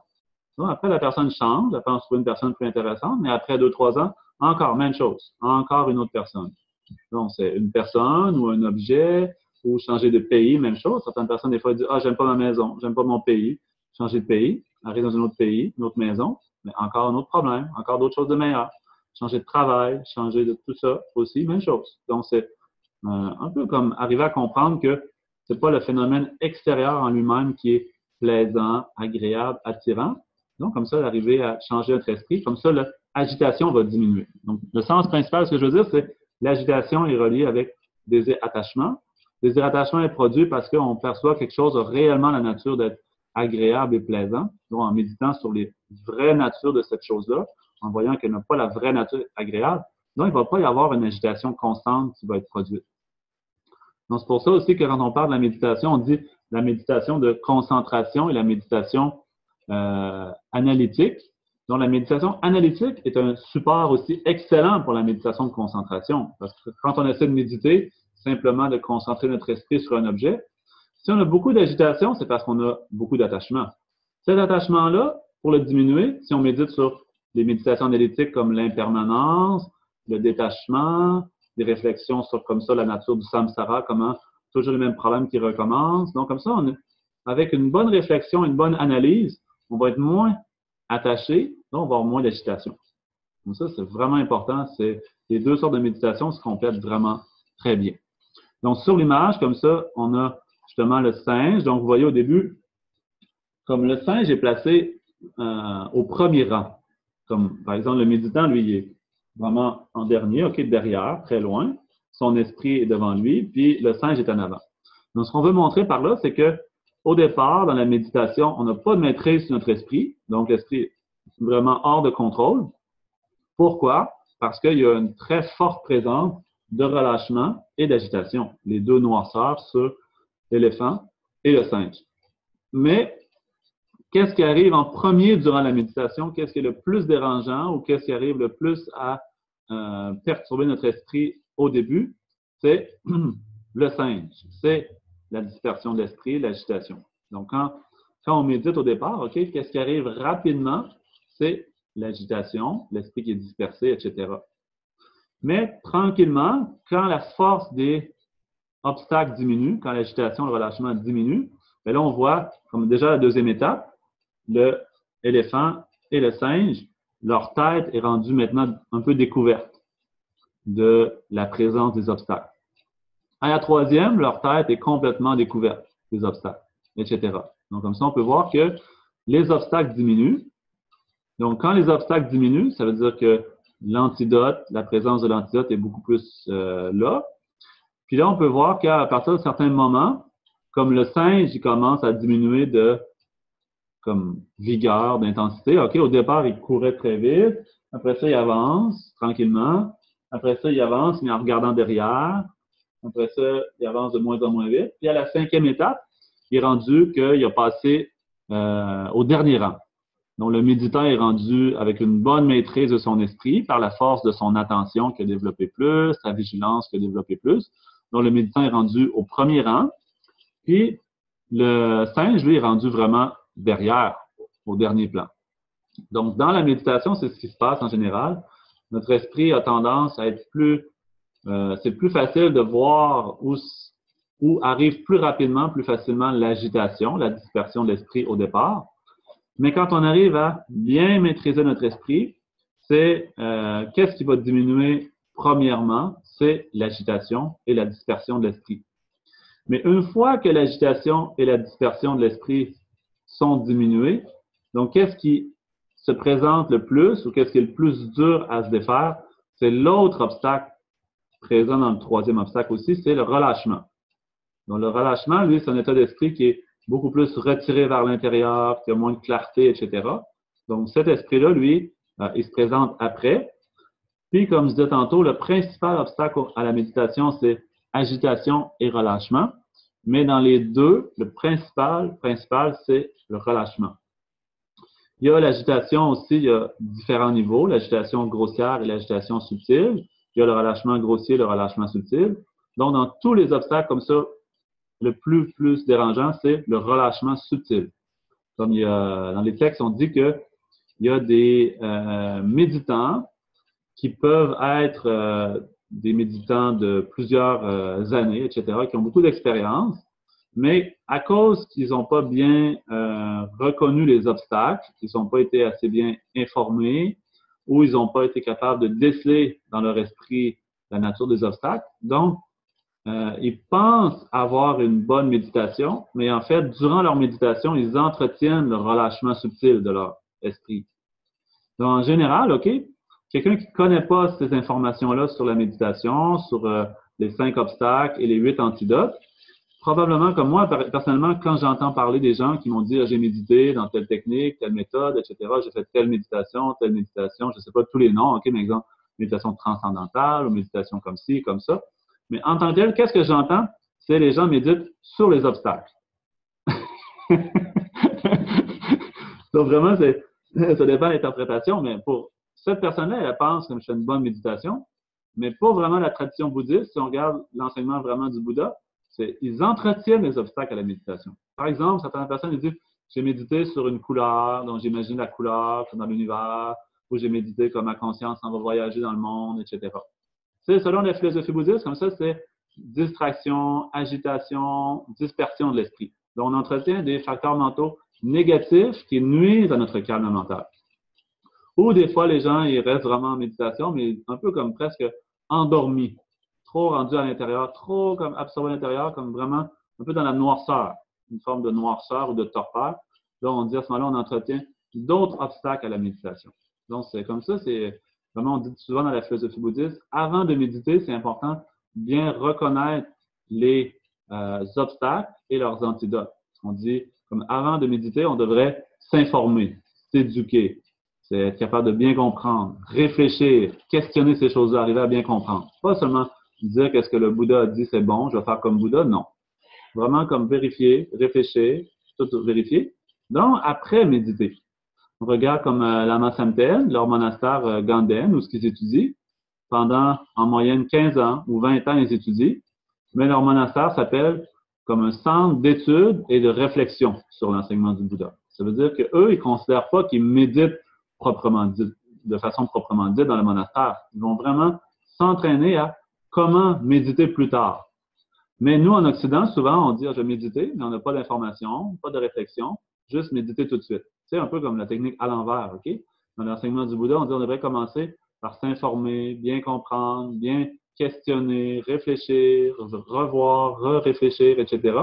Donc après, la personne change, elle pense trouver une personne plus intéressante, mais après 2-3 ans, encore même chose, encore une autre personne. Donc, c'est une personne ou un objet, ou changer de pays, même chose. Certaines personnes, des fois, disent « Ah, j'aime pas ma maison, j'aime pas mon pays. » Changer de pays, arriver dans un autre pays, une autre maison, mais encore un autre problème, encore d'autres choses de meilleures. Changer de travail, changer de tout ça aussi, même chose. Donc, c'est un peu comme arriver à comprendre que c'est pas le phénomène extérieur en lui-même qui est plaisant, agréable, attirant. Donc, comme ça, d'arriver à changer notre esprit, comme ça, l'agitation va diminuer. Donc, le sens principal, ce que je veux dire, c'est l'agitation est reliée avec désir attachement. Désir attachement est produit parce qu'on perçoit quelque chose a réellement la nature d'être agréable et plaisant. Donc, en méditant sur les vraies natures de cette chose-là, en voyant qu'elle n'a pas la vraie nature agréable, donc il ne va pas y avoir une agitation constante qui va être produite. Donc, c'est pour ça aussi que quand on parle de la méditation, on dit la méditation de concentration et la méditation analytique. Donc, la méditation analytique est un support aussi excellent pour la méditation de concentration. Parce que quand on essaie de méditer, simplement de concentrer notre esprit sur un objet, si on a beaucoup d'agitation, c'est parce qu'on a beaucoup d'attachement. Cet attachement-là, pour le diminuer, si on médite sur des méditations analytiques comme l'impermanence, le détachement, des réflexions sur comme ça la nature du samsara, comment toujours les mêmes problèmes qui recommencent. Donc, comme ça, avec une bonne réflexion, une bonne analyse, on va être moins attaché, donc on va avoir moins d'agitation. Donc ça, c'est vraiment important. Les deux sortes de méditation se complètent vraiment très bien. Donc, sur l'image, comme ça, on a justement le singe. Donc, vous voyez au début, comme le singe est placé au premier rang. Comme, par exemple, le méditant, lui, il est vraiment en dernier, OK, derrière, très loin. Son esprit est devant lui, puis le singe est en avant. Donc, ce qu'on veut montrer par là, c'est que au départ, dans la méditation, on n'a pas de maîtrise sur notre esprit. Donc, l'esprit est vraiment hors de contrôle. Pourquoi? Parce qu'il y a une très forte présence de relâchement et d'agitation. Les deux noirceurs sur l'éléphant et le singe. Mais, qu'est-ce qui arrive en premier durant la méditation? Qu'est-ce qui est le plus dérangeant ou qu'est-ce qui arrive le plus à perturber notre esprit au début? C'est le singe. C'est la dispersion de l'esprit, l'agitation. Donc, quand on médite au départ, OK, qu'est-ce qui arrive rapidement? C'est l'agitation, l'esprit qui est dispersé, etc. Mais tranquillement, quand la force des obstacles diminue, quand l'agitation, le relâchement diminue, bien là, on voit, comme déjà la deuxième étape, l'éléphant et le singe, leur tête est rendue maintenant un peu découverte de la présence des obstacles. À la troisième, leur tête est complètement découverte des obstacles, etc. Donc, comme ça, on peut voir que les obstacles diminuent. Donc, quand les obstacles diminuent, ça veut dire que l'antidote, la présence de l'antidote est beaucoup plus là. Puis là, on peut voir qu'à partir de certains moments, comme le singe, il commence à diminuer de comme vigueur, d'intensité. OK, au départ, il courait très vite. Après ça, il avance tranquillement. Après ça, il avance, mais en regardant derrière. Après ça, il avance de moins en moins vite. Puis à la cinquième étape, il est rendu qu'il a passé au dernier rang. Donc, le méditant est rendu avec une bonne maîtrise de son esprit par la force de son attention qui a développé plus, sa vigilance qui a développé plus. Donc, le méditant est rendu au premier rang. Puis, le singe, lui, est rendu vraiment derrière, au dernier plan. Donc, dans la méditation, c'est ce qui se passe en général. Notre esprit a tendance à être c'est plus facile de voir où arrive plus rapidement, plus facilement l'agitation, la dispersion de l'esprit au départ. Mais quand on arrive à bien maîtriser notre esprit, c'est qu'est-ce qui va diminuer premièrement? C'est l'agitation et la dispersion de l'esprit. Mais une fois que l'agitation et la dispersion de l'esprit sont diminuées, donc qu'est-ce qui se présente le plus ou qu'est-ce qui est le plus dur à se défaire? C'est l'autre obstacle présent dans le troisième obstacle aussi, c'est le relâchement. Donc le relâchement, lui, c'est un état d'esprit qui est beaucoup plus retiré vers l'intérieur, qui a moins de clarté, etc. Donc cet esprit-là, lui, il se présente après. Puis, comme je disais tantôt, le principal obstacle à la méditation, c'est agitation et relâchement. Mais dans les deux, le principal, c'est le relâchement. Il y a l'agitation aussi, il y a différents niveaux, l'agitation grossière et l'agitation subtile. Il y a le relâchement grossier, le relâchement subtil. Donc, dans tous les obstacles comme ça, le plus dérangeant, c'est le relâchement subtil. Comme il y a, dans les textes, on dit qu'il y a des méditants qui peuvent être des méditants de plusieurs années, etc., qui ont beaucoup d'expérience, mais à cause qu'ils n'ont pas bien reconnu les obstacles, qu'ils n'ont pas été assez bien informés, ou ils n'ont pas été capables de déceler dans leur esprit la nature des obstacles, donc ils pensent avoir une bonne méditation, mais en fait, durant leur méditation, ils entretiennent le relâchement subtil de leur esprit. Donc, en général, OK, quelqu'un qui ne connaît pas ces informations-là sur la méditation, sur les 5 obstacles et les 8 antidotes, probablement comme moi, personnellement, quand j'entends parler des gens qui m'ont dit j'ai médité dans telle technique, telle méthode, etc., j'ai fait telle méditation, je ne sais pas tous les noms, OK, mais exemple, méditation transcendantale ou méditation comme ci, comme ça. Mais en tant que tel, qu'est-ce que j'entends? C'est les gens méditent sur les obstacles. Donc vraiment, ça dépend de l'interprétation, mais pour cette personne-là, elle pense que je fais une bonne méditation, mais pour vraiment la tradition bouddhiste, si on regarde l'enseignement vraiment du Bouddha, ils entretiennent les obstacles à la méditation. Par exemple, certaines personnes disent j'ai médité sur une couleur, donc j'imagine la couleur dans l'univers, ou j'ai médité comme ma conscience en va voyager dans le monde, etc. C'est selon la philosophie bouddhiste, comme ça, c'est distraction, agitation, dispersion de l'esprit. Donc, on entretient des facteurs mentaux négatifs qui nuisent à notre calme mental. Ou des fois, les gens, ils restent vraiment en méditation, mais un peu comme presque endormis, trop rendus à l'intérieur, trop comme absorbés à l'intérieur, comme vraiment un peu dans la noirceur, une forme de noirceur ou de torpeur. Donc, on dit à ce moment-là, on entretient d'autres obstacles à la méditation. Donc, c'est comme ça, c'est vraiment, on dit souvent dans la philosophie bouddhiste, avant de méditer, c'est important de bien reconnaître les obstacles et leurs antidotes. On dit, comme avant de méditer, on devrait s'informer, s'éduquer, c'est être capable de bien comprendre, réfléchir, questionner ces choses-là, arriver à bien comprendre. Pas seulement dire qu'est-ce que le Bouddha a dit, c'est bon, je vais faire comme Bouddha, non. Vraiment comme vérifier, réfléchir, tout vérifier. Donc, après méditer. On regarde comme Lama Samten, leur monastère Ganden, où ce qu'ils étudient, pendant en moyenne 15 ans ou 20 ans, ils étudient, mais leur monastère s'appelle comme un centre d'études et de réflexion sur l'enseignement du Bouddha. Ça veut dire qu'eux, ils ne considèrent pas qu'ils méditent proprement dit, de façon proprement dite dans le monastère. Ils vont vraiment s'entraîner à comment méditer plus tard. Mais nous, en Occident, souvent, on dit, je vais méditer, mais on n'a pas d'information, pas de réflexion, juste méditer tout de suite. C'est un peu comme la technique à l'envers, OK? Dans l'enseignement du Bouddha, on dit, on devrait commencer par s'informer, bien comprendre, bien questionner, réfléchir, revoir, réfléchir, etc.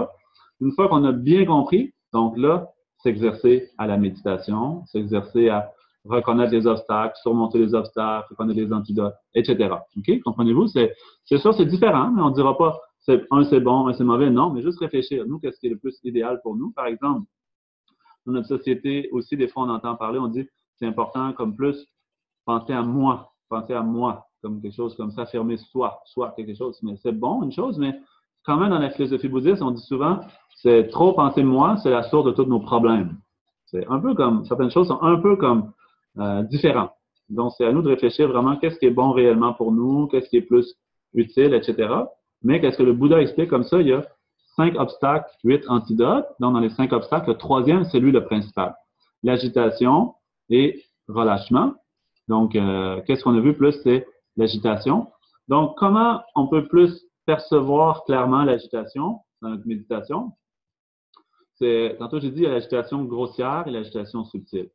Une fois qu'on a bien compris, donc là, s'exercer à la méditation, s'exercer à reconnaître les obstacles, surmonter les obstacles, reconnaître les antidotes, etc. OK? Comprenez-vous? C'est sûr, c'est différent, mais on ne dira pas un c'est bon, un c'est mauvais. Non, mais juste réfléchir. Nous, qu'est-ce qui est le plus idéal pour nous? Par exemple, dans notre société aussi, des fois, on entend parler, on dit c'est important comme plus penser à moi, comme quelque chose comme s'affirmer soi quelque chose. Mais c'est bon, une chose, mais quand même, dans la philosophie bouddhiste, on dit souvent c'est trop penser moi, c'est la source de tous nos problèmes. C'est un peu comme, certaines choses sont un peu comme différentes. Donc, c'est à nous de réfléchir vraiment qu'est-ce qui est bon réellement pour nous, qu'est-ce qui est plus utile, etc. Mais qu'est-ce que le Bouddha explique comme ça? Il y a 5 obstacles, 8 antidotes. Donc, dans les 5 obstacles, le troisième, c'est lui le principal. L'agitation et relâchement. Donc, qu'est-ce qu'on a vu plus? C'est l'agitation. Donc, comment on peut plus percevoir clairement l'agitation dans notre méditation? Tantôt, j'ai dit, il y a l'agitation grossière et l'agitation subtile.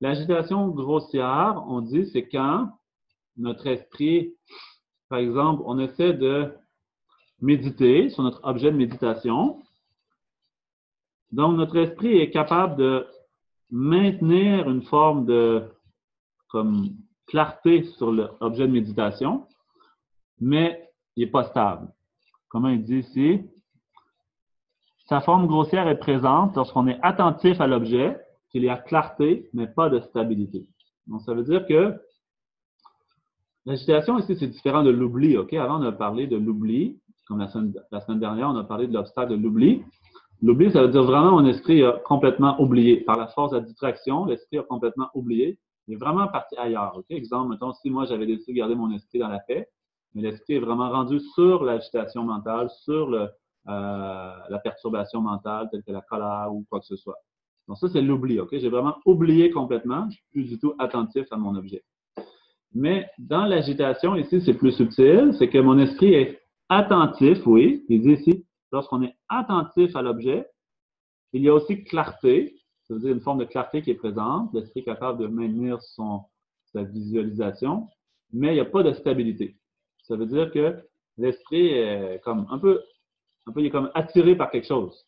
L'agitation grossière, on dit, c'est quand notre esprit, par exemple, on essaie de méditer sur notre objet de méditation. Donc, notre esprit est capable de maintenir une forme de comme clarté sur l'objet de méditation, mais il n'est pas stable. Comment il dit ici? Sa forme grossière est présente lorsqu'on est attentif à l'objet, qu'il y a clarté, mais pas de stabilité. Donc, ça veut dire que l'agitation ici, c'est différent de l'oubli. OK? Avant, on a parlé de l'oubli. Comme la semaine dernière, on a parlé de l'obstacle de l'oubli. L'oubli, ça veut dire vraiment mon esprit a complètement oublié. Par la force de la distraction, l'esprit a complètement oublié. Il est vraiment parti ailleurs. OK? Exemple, mettons, si moi, j'avais décidé de garder mon esprit dans la paix, mais l'esprit est vraiment rendu sur l'agitation mentale, sur la perturbation mentale, telle que la colère ou quoi que ce soit. Donc, ça, c'est l'oubli. OK? J'ai vraiment oublié complètement. Je ne suis plus du tout attentif à mon objet. Mais dans l'agitation, ici, c'est plus subtil. C'est que mon esprit est attentif, oui. Il dit ici, lorsqu'on est attentif à l'objet, il y a aussi clarté. Ça veut dire une forme de clarté qui est présente. L'esprit est capable de maintenir sa visualisation, mais il n'y a pas de stabilité. Ça veut dire que l'esprit est comme un peu, il est comme attiré par quelque chose.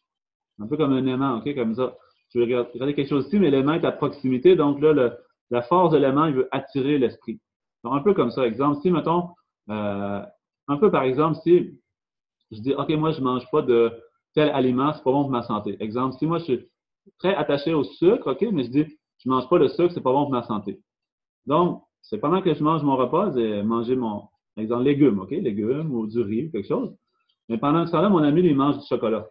Un peu comme un aimant, OK, comme ça. Je veux regarder quelque chose ici, mais l'aimant est à proximité. Donc là, la force de l'aimant, il veut attirer l'esprit. Donc, un peu comme ça. Exemple, si, mettons, un peu par exemple, si je dis, OK, moi, je ne mange pas de tel aliment, c'est pas bon pour ma santé. Exemple, si moi, je suis très attaché au sucre, OK, mais je dis, je ne mange pas de sucre, c'est pas bon pour ma santé. Donc, c'est pendant que je mange mon repas, j'ai mangé mon, exemple, légumes, OK, légumes ou du riz, quelque chose. Mais pendant ce temps-là, mon ami, lui, il mange du chocolat.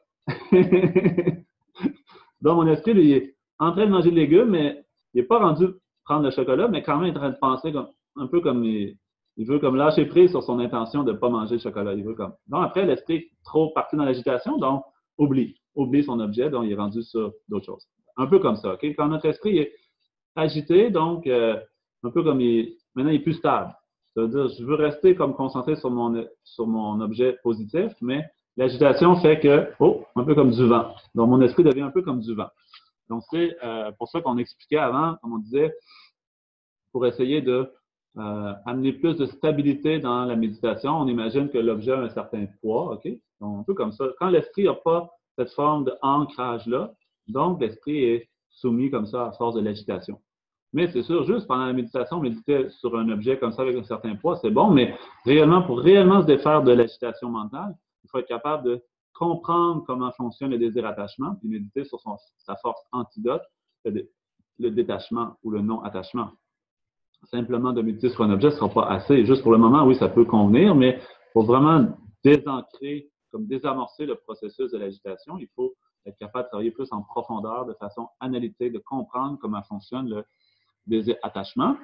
Donc, mon esprit, lui, il est en train de manger des légumes, mais il n'est pas rendu prendre le chocolat, mais quand même, il est en train de penser comme, un peu comme il veut comme lâcher prise sur son intention de ne pas manger le chocolat. Il veut comme. Donc, après, l'esprit est trop parti dans l'agitation, donc oublie son objet, donc il est rendu sur d'autres choses. Un peu comme ça, OK? Quand notre esprit est agité, donc un peu comme maintenant, il est plus stable. Ça veut dire, je veux rester comme concentré sur mon objet positif, mais l'agitation fait que, un peu comme du vent. Donc, mon esprit devient un peu comme du vent. Donc, c'est pour ça qu'on expliquait avant, comme on disait, pour essayer de amener plus de stabilité dans la méditation, on imagine que l'objet a un certain poids, OK? Donc, un peu comme ça. Quand l'esprit n'a pas cette forme d'ancrage-là, donc l'esprit est soumis comme ça à force de l'agitation. Mais c'est sûr, juste pendant la méditation, méditer sur un objet comme ça avec un certain poids, c'est bon, mais réellement, pour réellement se défaire de l'agitation mentale, il faut être capable de comprendre comment fonctionne le désir attachement, puis méditer sur sa force antidote, le détachement ou le non-attachement. Simplement de méditer sur un objet ne sera pas assez. Juste pour le moment, oui, ça peut convenir, mais pour vraiment désancrer, comme désamorcer le processus de l'agitation, il faut être capable de travailler plus en profondeur, de façon analytique, de comprendre comment fonctionne le désir attachement.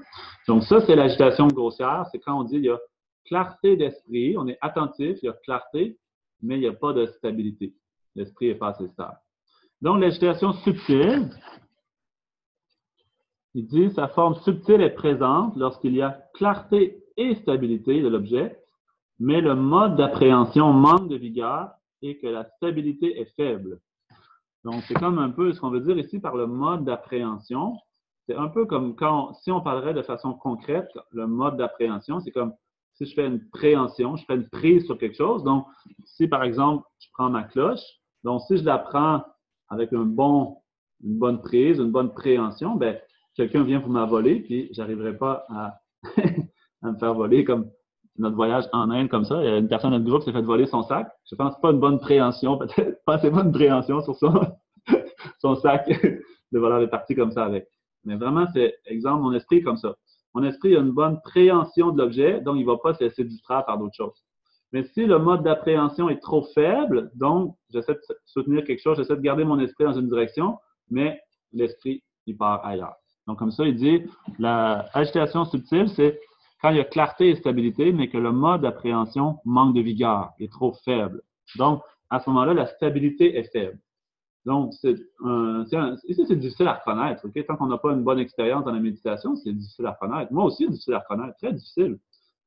Donc ça, c'est l'agitation grossière. C'est quand on dit il y a clarté d'esprit, on est attentif, il y a clarté, mais il n'y a pas de stabilité. L'esprit n'est pas assez stable. Donc l'agitation subtile, il dit sa forme subtile est présente lorsqu'il y a clarté et stabilité de l'objet, mais le mode d'appréhension manque de vigueur et que la stabilité est faible. Donc, c'est comme un peu ce qu'on veut dire ici par le mode d'appréhension. C'est un peu comme si on parlerait de façon concrète, le mode d'appréhension, c'est comme si je fais une préhension, je fais une prise sur quelque chose. Donc, si par exemple, je prends ma cloche, donc si je la prends avec une bonne prise, une bonne préhension, ben quelqu'un vient pour me voler, puis je n'arriverai pas à me faire voler comme notre voyage en Inde comme ça. Il y a une personne de notre groupe qui s'est fait voler son sac. Je pense pas une bonne préhension, peut-être pas assez bonne préhension sur son sac. Le voleur est parti comme ça avec. Mais vraiment, c'est exemple, mon esprit est comme ça. Mon esprit a une bonne préhension de l'objet, donc il ne va pas se laisser distraire par d'autres choses. Mais si le mode d'appréhension est trop faible, donc j'essaie de soutenir quelque chose, j'essaie de garder mon esprit dans une direction, mais l'esprit, il part ailleurs. Donc, comme ça, il dit, l'agitation subtile, c'est quand il y a clarté et stabilité, mais que le mode d'appréhension manque de vigueur, est trop faible. Donc, à ce moment-là, la stabilité est faible. Donc, ici, c'est difficile à reconnaître. Okay? Tant qu'on n'a pas une bonne expérience dans la méditation, c'est difficile à reconnaître. Moi aussi, c'est difficile à reconnaître, très difficile.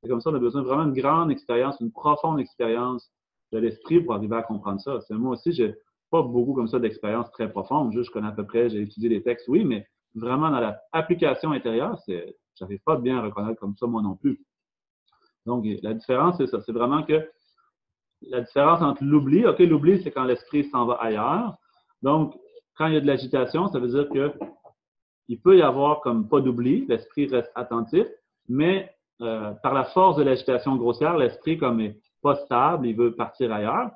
C'est comme ça, on a besoin vraiment d'une grande expérience, une profonde expérience de l'esprit pour arriver à comprendre ça. Moi aussi, j'ai pas beaucoup comme ça d'expérience très profonde. Juste, je connais à peu près, j'ai étudié les textes, oui, mais vraiment dans l'application intérieure, j'arrive pas bien à reconnaître comme ça moi non plus. Donc, la différence, c'est ça. C'est vraiment que la différence entre l'oubli, OK, l'oubli, c'est quand l'esprit s'en va ailleurs. Donc, quand il y a de l'agitation, ça veut dire que il peut y avoir comme pas d'oubli, l'esprit reste attentif, mais par la force de l'agitation grossière, l'esprit comme est pas stable, il veut partir ailleurs.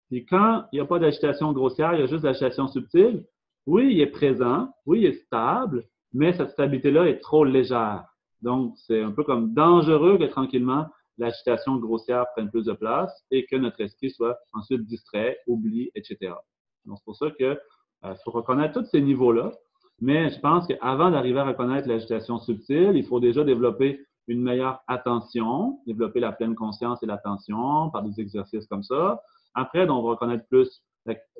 Puis quand il n'y a pas d'agitation grossière, il y a juste de l'agitation subtile, oui, il est présent, oui, il est stable, mais cette stabilité-là est trop légère. Donc, c'est un peu comme dangereux que tranquillement, l'agitation grossière prenne plus de place et que notre esprit soit ensuite distrait, oublie, etc. Donc, c'est pour ça qu'il faut reconnaître tous ces niveaux-là. Mais je pense qu'avant d'arriver à reconnaître l'agitation subtile, il faut déjà développer une meilleure attention, développer la pleine conscience et l'attention par des exercices comme ça. Après, on va reconnaître plus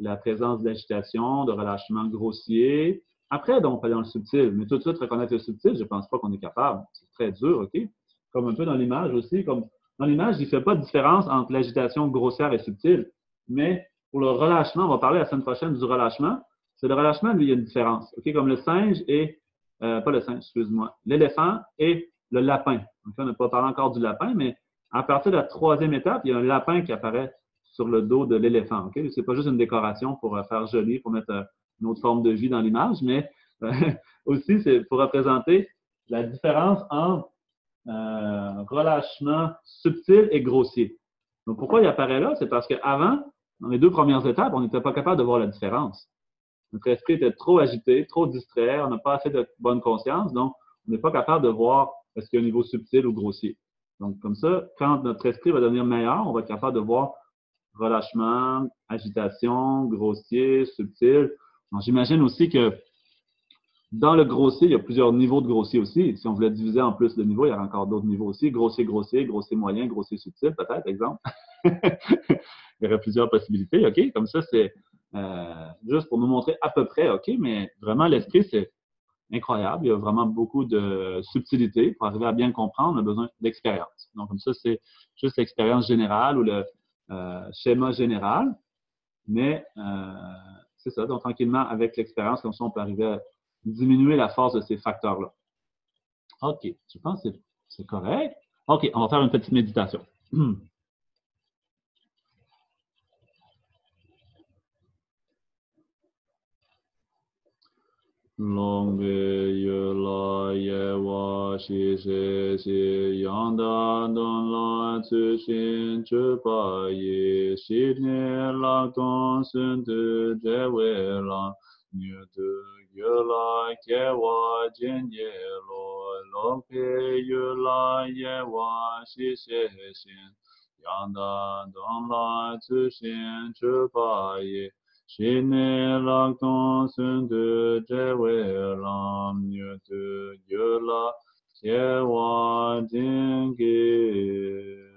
la présence d'agitation, de relâchement grossier. Après, on peut aller dans le subtil. Mais tout de suite, reconnaître le subtil, je ne pense pas qu'on est capable. C'est très dur, OK? Comme un peu dans l'image aussi. Comme dans l'image, il ne fait pas de différence entre l'agitation grossière et subtile. Mais pour le relâchement, on va parler la semaine prochaine du relâchement. C'est le relâchement, lui, il y a une différence. OK? Comme le singe et, pas le singe, excuse-moi, l'éléphant et le lapin. Donc, on n'a pas parlé encore du lapin, mais à partir de la troisième étape, il y a un lapin qui apparaît sur le dos de l'éléphant. Okay? Ce n'est pas juste une décoration pour faire joli, pour mettre une autre forme de vie dans l'image, mais aussi c'est pour représenter la différence entre relâchement subtil et grossier. Donc, pourquoi il apparaît là? C'est parce qu'avant, dans les deux premières étapes, on n'était pas capable de voir la différence. Notre esprit était trop agité, trop distrait, on n'a pas assez de bonne conscience, donc on n'est pas capable de voir est-ce qu'il y a un niveau subtil ou grossier. Donc, comme ça, quand notre esprit va devenir meilleur, on va être capable de voir relâchement, agitation, grossier, subtil. J'imagine aussi que dans le grossier, il y a plusieurs niveaux de grossier aussi. Si on voulait diviser en plus de niveaux, il y aurait encore d'autres niveaux aussi. Grossier, grossier, grossier moyen, grossier subtil, peut-être, exemple. Il y aurait plusieurs possibilités, OK? Comme ça, c'est juste pour nous montrer à peu près, OK? Mais vraiment, l'esprit, c'est incroyable. Il y a vraiment beaucoup de subtilité. Pour arriver à bien le comprendre, on a besoin d'expérience. Donc, comme ça, c'est juste l'expérience générale ou le schéma général. Mais c'est ça. Donc, tranquillement, avec l'expérience, comme ça, on peut arriver à diminuer la force de ces facteurs-là. OK. Je pense que c'est correct. OK. On va faire une petite méditation. Long ye la ye wa shi she shi yang da don la tu xin zhi ba yi shi ne la gong sun de zhe wei la nie de ye la ye wa jian ye lo long ye la ye wa shi she xin yang da don la tu xin zhi ba yi shi ne la gong sun de zhe wei lam nie de ye la xie wa jing ge